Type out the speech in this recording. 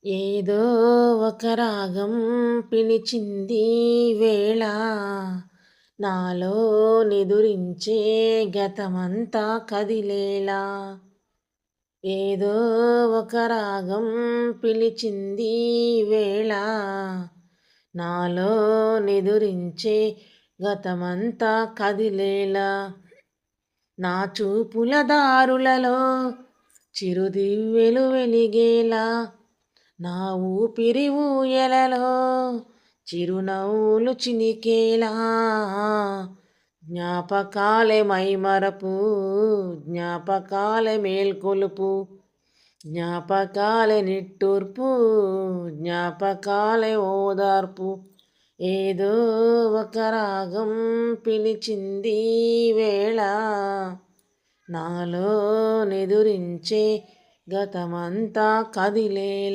ఏదో ఒక రాగం పిలిచింది వేళ నాలో నిదురించే గతమంతా కదిలేలా. ఏదో ఒక రాగం పిలిచింది వేళ నాలో నిదురించే గతమంతా కదిలేలా. నా చూపుల దారులలో చిరుదివ్వెలు వెలిగేలా, నా ఊపిరి ఊయలలో చిరునవ్వులు చినికేలా. జ్ఞాపకాలే మైమరపు, జ్ఞాపకాలే మేల్కొలుపు, జ్ఞాపకాలే నిట్టూర్పు, జ్ఞాపకాలే ఓదార్పు. ఏదో ఒక రాగం పిలిచింది వేళ నాలో నిదురించే గతమంతా కదిలే.